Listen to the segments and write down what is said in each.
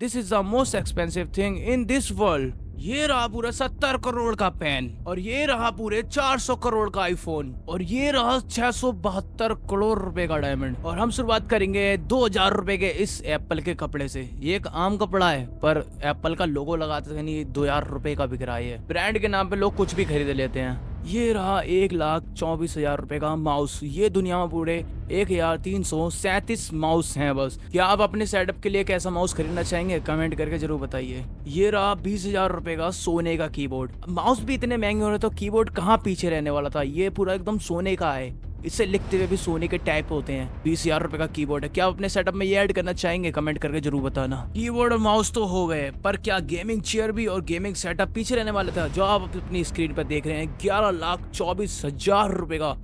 This is the most expensive thing in this world. ये रहा पूरा 70 करोड़ का पेन, और ये रहा पूरे 400 करोड़ का आईफोन, और ये रहा 672 करोड़ रुपए का डायमंड। और हम शुरुआत करेंगे 2000 रुपए के इस एप्पल के कपड़े से। ये एक आम कपड़ा है, पर एप्पल का लोगो लगाते थे नहीं, 2000 रुपए का बिक रहा है। ये ब्रांड के नाम पे लोग कुछ भी खरीद लेते हैं। ये रहा 1,24,000 रुपए का माउस। ये दुनिया में पूरे 1,337 माउस हैं बस। क्या आप अपने सेटअप के लिए कैसा माउस खरीदना चाहेंगे? कमेंट करके जरूर बताइए। ये रहा 20,000 रुपए का सोने का कीबोर्ड। माउस भी इतने महंगे हो रहे तो कीबोर्ड कहाँ पीछे रहने वाला था। ये पूरा एकदम सोने का है, इससे लिखते हुए भी सोने के टाइप होते हैं। 20,000 रुपए का कीबोर्ड है। क्या आप अपने सेटअप में ये ऐड करना चाहेंगे? कमेंट करके जरूर बताना। कीबोर्ड और माउस तो हो गए, पर क्या गेमिंग चेयर भी और गेमिंग सेटअप पीछे रहने वाला था? जो आप अपनी स्क्रीन पर देख रहे हैं, 11,24,000 रुपए का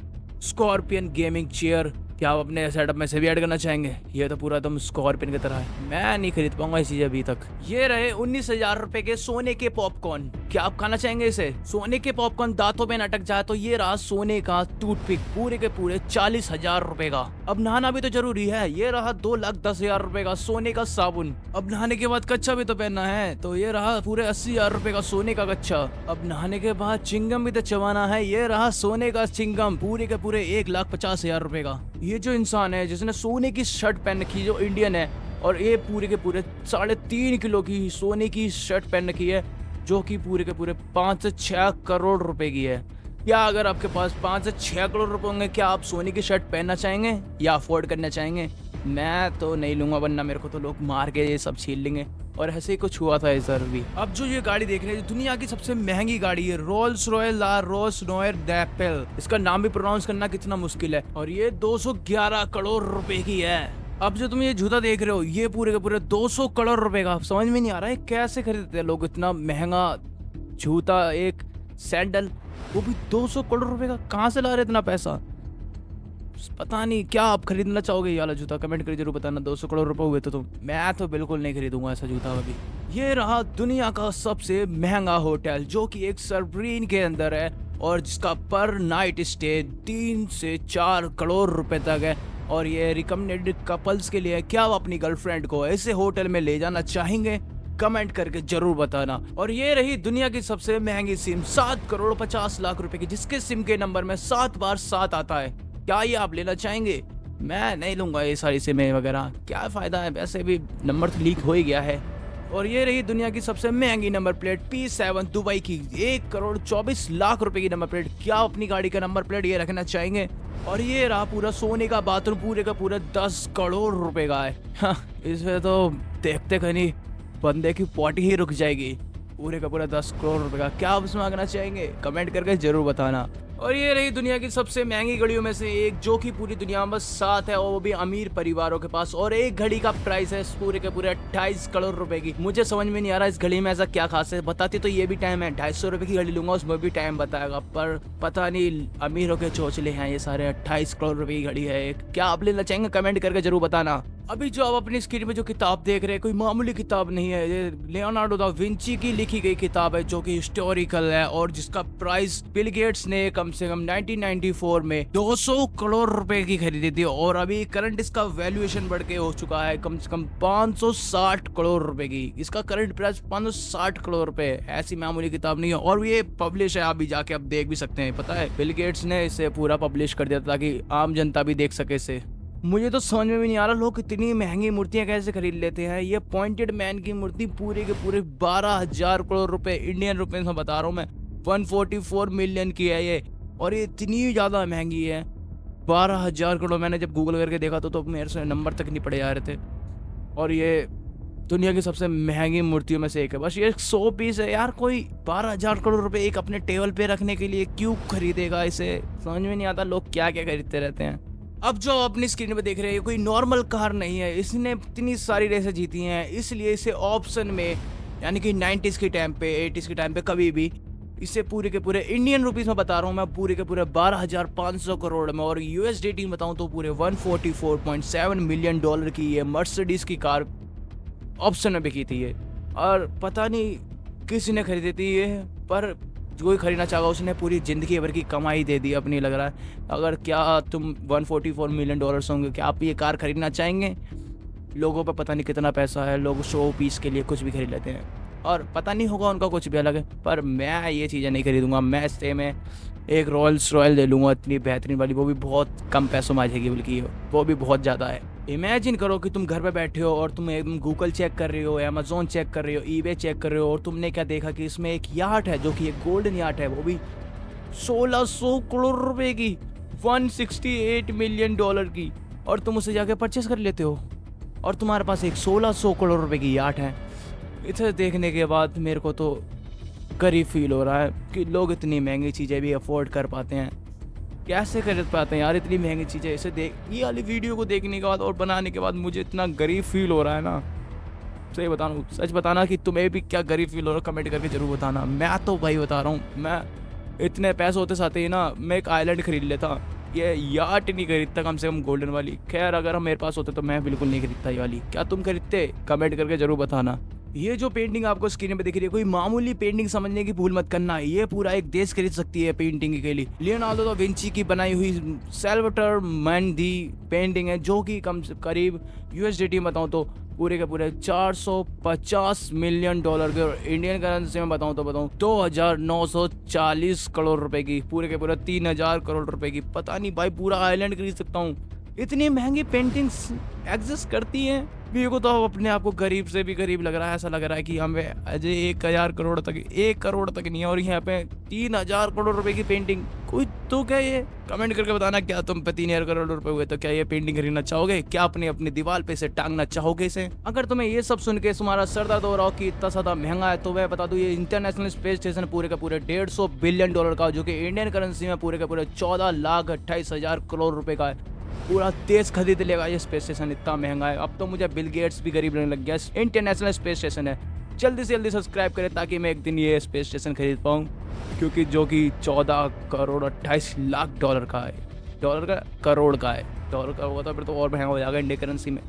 स्कॉर्पियन गेमिंग चेयर। क्या आप अपने सेटअप में से भी ऐड करना चाहेंगे? ये तो पूरा एकदम स्कॉर्पियन की तरह है। मैं नहीं खरीद पाऊंगा ये चीज अभी तक। ये रहे 19,000 रुपए के सोने के पॉपकॉर्न। क्या आप खाना चाहेंगे इसे? सोने के पॉपकॉर्न दांतों में अटक जाए तो ये रहा सोने का टूथपिक, पूरे के पूरे 40,000 रुपए का। अब नहाना भी तो जरूरी है। ये रहा 2,10,000 रुपए का सोने का साबुन। अब नहाने के बाद कच्चा भी तो पहनना है, तो ये रहा पूरे 80,000 रुपए का सोने का कच्चा। अब नहाने के बाद चिंगम भी तो चबाना है। ये रहा सोने का चिंगम, पूरे के पूरे 1,50,000 रुपए का। ये जो इंसान है जिसने सोने की शर्ट पहन रखी है, जो इंडियन है, और ये पूरे के पूरे 3.5 किलो की सोने की शर्ट पहन रखी है, जो कि पूरे के पूरे 5 से 6 करोड़ रुपए की है। क्या अगर आपके पास 5 से 6 करोड़ रुपए होंगे, क्या आप सोने की शर्ट पहनना चाहेंगे या अफोर्ड करना चाहेंगे? मैं तो नहीं लूंगा, वरना मेरे को तो लोग मार के ये सब छीन लेंगे। और ऐसे ही कुछ हुआ था इस बार भी। अब जो ये गाड़ी देख रहे हैं, दुनिया की सबसे महंगी गाड़ी है, रोल्स रॉयल ला रोल्स नॉयर डैपेल। इसका नाम भी प्रोनाउंस करना कितना मुश्किल है, और ये 211 करोड़ रुपए की है। अब जो तुम ये जूता देख रहे हो, ये पूरे के पूरे 200 करोड़ रुपए का। समझ में नहीं आ रहा है कैसे खरीदते हैं लोग इतना महंगा जूता, एक सैंडल, वो भी 200 करोड़ रुपए का। कहाँ से ला रहे इतना पैसा? पता नहीं। क्या आप खरीदना चाहोगे ये वाला जूता? कमेंट करके जरूर बताना। 200 करोड़ रुपए हुए तो मैं तो बिल्कुल नहीं खरीदूंगा ऐसा जूता अभी। ये रहा दुनिया का सबसे महंगा होटल, जो कि एक सबरीन के अंदर है, और जिसका पर नाइट स्टे 3 से 4 करोड़ रुपए तक है। और ये रिकमेंडेड कपल्स के लिए। क्या आप अपनी गर्लफ्रेंड को ऐसे होटल में ले जाना चाहेंगे? कमेंट करके जरूर बताना। और ये रही दुनिया की सबसे महंगी सिम, 7 करोड़ 50 लाख रुपए की, जिसके सिम के नंबर में 7 बार 7 आता है। क्या ये आप लेना चाहेंगे? मैं नहीं लूंगा ये सारी सिमें वगैरह, क्या फायदा है, वैसे भी नंबर तो लीक हो ही गया है। और ये रही दुनिया की सबसे महंगी नंबर प्लेट, P7 दुबई की, 1 करोड़ 24 लाख रुपए की नंबर प्लेट। क्या अपनी गाड़ी का नंबर प्लेट ये रखना चाहेंगे? और ये रहा पूरा सोने का बाथरूम, पूरे का पूरा 10 करोड़ रुपए का है। हाँ, इसमें तो देखते कहीं बंदे की पॉटी ही रुक जाएगी। पूरे का पूरा 10 करोड़ रुपए का। क्या आप उसमें आगना चाहेंगे? कमेंट करके जरूर बताना। और ये रही दुनिया की सबसे महंगी घड़ियों में से एक, जो कि पूरी दुनिया में बस 7 है, और वो भी अमीर परिवारों के पास। और एक घड़ी का प्राइस है पूरे के पूरे 28 करोड़ रुपए की। मुझे समझ में नहीं आ रहा इस घड़ी में ऐसा क्या खास है। बताती तो ये भी टाइम है, 250 रुपए की घड़ी लूंगा उसमें भी टाइम बताएगा, पर पता नहीं अमीरों के चोचले हैं ये सारे। 28 करोड़ रुपए की घड़ी है एक। क्या आप लेना चाहेंगे? कमेंट करके जरूर बताना। अभी जो आप अपनी स्क्रीन पे जो किताब देख रहे हैं, कोई मामूली किताब नहीं है। ये लियोनार्डो दा विंची की लिखी गई किताब है, जो कि हिस्टोरिकल है, और जिसका प्राइस बिल गेट्स ने कम से कम 1994 में 200 करोड़ रुपए की खरीदी थी। और अभी करंट इसका वैल्यूएशन बढ़ के हो चुका है कम से कम 560 करोड़ रुपए की। इसका करंट प्राइस 560 करोड़ रुपए। ऐसी मामूली किताब नहीं है, और ये पब्लिश है, आप भी जाके आप देख भी सकते हैं। पता है, बिल गेट्स ने इसे पूरा पब्लिश कर दिया ताकि आम जनता भी देख सके इसे। मुझे तो समझ में भी नहीं आ रहा लोग इतनी महंगी मूर्तियां कैसे खरीद लेते हैं। ये पॉइंटेड मैन की मूर्ति पूरे के पूरे 12,000 करोड़ रुपए, इंडियन रुपए में बता रहा हूँ मैं, 144 मिलियन की है ये। और ये इतनी ज्यादा महंगी है, 12,000 करोड़। मैंने जब गूगल करके देखा तो मेरे से नंबर तक नहीं पड़े जा रहे थे। और ये दुनिया की सबसे महंगी मूर्तियों में से एक है। बस ये 100 पीस है यार। कोई 12,000 करोड़ रुपए एक अपने टेबल पे रखने के लिए क्यों खरीदेगा इसे? समझ में नहीं आता लोग क्या क्या खरीदते रहते हैं। अब जो अपनी स्क्रीन पे देख रहे हैं, कोई नॉर्मल कार नहीं है। इसने इतनी सारी रेसें जीती हैं, इसलिए इसे ऑप्शन में, यानी कि 90s के टाइम पे, 80s के टाइम पे, कभी भी इसे पूरे के पूरे इंडियन रुपीस में बता रहा हूँ मैं, पूरे के पूरे 12,500 करोड़ में, और USDT बताऊँ तो पूरे 144.7 मिलियन डॉलर की ये मर्सिडीज की कार ऑप्शन में बिकी थी ये। और पता नहीं किसी ने खरीदी थी ये, पर कोई खरीदना चाहोगा उसने पूरी जिंदगी भर की कमाई दे दी अपनी, लग रहा है। अगर क्या तुम 144 मिलियन डॉलर्स होंगे, क्या आप ये कार खरीदना चाहेंगे? लोगों पे पता नहीं कितना पैसा है, लोग शो पीस के लिए कुछ भी खरीद लेते हैं और पता नहीं होगा उनका कुछ भी अलग है, पर मैं ये चीज़ें नहीं खरीदूंगा। मैं इससे में एक रॉयल्स रॉयल ले लूँगा, इतनी बेहतरीन वाली, वो भी बहुत कम पैसों में आ जाएगी, बल्कि वो भी बहुत ज़्यादा है। इमेजिन करो कि तुम घर पे बैठे हो और तुम एकदम गूगल चेक कर रहे हो, अमेजोन चेक कर रहे हो, ईबे चेक कर रहे हो और तुमने क्या देखा कि इसमें एक याट है जो कि एक गोल्डन याट है, वो भी 1600 करोड़ रुपए की, 168 मिलियन डॉलर की, और तुम उसे जाके परचेस कर लेते हो और तुम्हारे पास एक 1600 करोड़ रुपए की याट है। इसे देखने के बाद मेरे को तो गरीब फील हो रहा है कि लोग इतनी महंगी चीज़ें भी अफोर्ड कर पाते हैं, कैसे खरीद पाते हैं यार इतनी महंगी चीज़ें। इसे देख, ये वाली वीडियो को देखने के बाद और बनाने के बाद मुझे इतना गरीब फील हो रहा है ना, सही बता रहा हूँ। सच बताना कि तुम्हें भी क्या गरीब फील हो रहा है, कमेंट करके जरूर बताना। मैं तो भाई बता रहा हूँ, मैं इतने पैसे होते साथ ही ना मैं एक आइलैंड खरीद लेता, ये याट नहीं खरीदता कम से कम गोल्डन वाली। खैर अगर हम मेरे पास होते तो मैं बिल्कुल नहीं खरीदता ये वाली। क्या तुम खरीदते? कमेंट करके जरूर बताना। ये जो पेंटिंग आपको स्क्रीन पे दिख रही है, कोई मामूली पेंटिंग समझने की भूल मत करना, ये पूरा एक देश खरीद सकती है पेंटिंग के लिए। लियोनार्डो दा विंची की बनाई हुई सैल्वाटर मैंडी पेंटिंग है, जो कि कम से करीब USDT में बताऊँ तो पूरे के पूरे 450 मिलियन डॉलर के, और इंडियन करेंसी में बताऊँ तो 2940 करोड़ रुपए की, पूरे के पूरे 3000 करोड़ रुपए की। पता नहीं भाई पूरा आइलैंड खरीद सकता हूँ। इतनी महंगी पेंटिंग्स एग्जिस्ट करती हैं। मेरे को तो अपने आप को गरीब से भी गरीब लग रहा है, ऐसा लग रहा है कि हमें अजय 1000 करोड़ तक, 1 करोड़ तक नहीं है, और यहाँ पे 3000 करोड़ रुपए की पेंटिंग। कोई तो क्या ये कमेंट करके बताना, क्या तुम पे 3000 करोड़ रुपए हुए तो क्या ये पेंटिंग खरीदना चाहोगे? क्या अपनी अपनी दीवार पे इसे टांगना चाहोगे इसे? अगर तुम्हें ये सब सुन के तुम्हारा सर दर्द हो रहा हो कि इतना ज्यादा महंगा है, तो मैं बता दूं ये इंटरनेशनल स्पेस स्टेशन पूरे का पूरे 150 बिलियन डॉलर का, जो कि इंडियन करेंसी में पूरे का पूरे 14,28,000 करोड़ रुपए का है। पूरा देश खरीद लेगा ये स्पेस स्टेशन, इतना महंगा है। अब तो मुझे बिल गेट्स भी गरीब लगने लग गया। इंटरनेशनल स्पेस स्टेशन है, जल्दी से जल्दी सब्सक्राइब करें ताकि मैं एक दिन ये स्पेस स्टेशन खरीद पाऊँ, क्योंकि जो कि 14 करोड़ 28 लाख डॉलर का है। डॉलर का, करोड़ का है। डॉलर का होगा तो फिर तो और महंगा हो जाएगा इंडियन करेंसी में।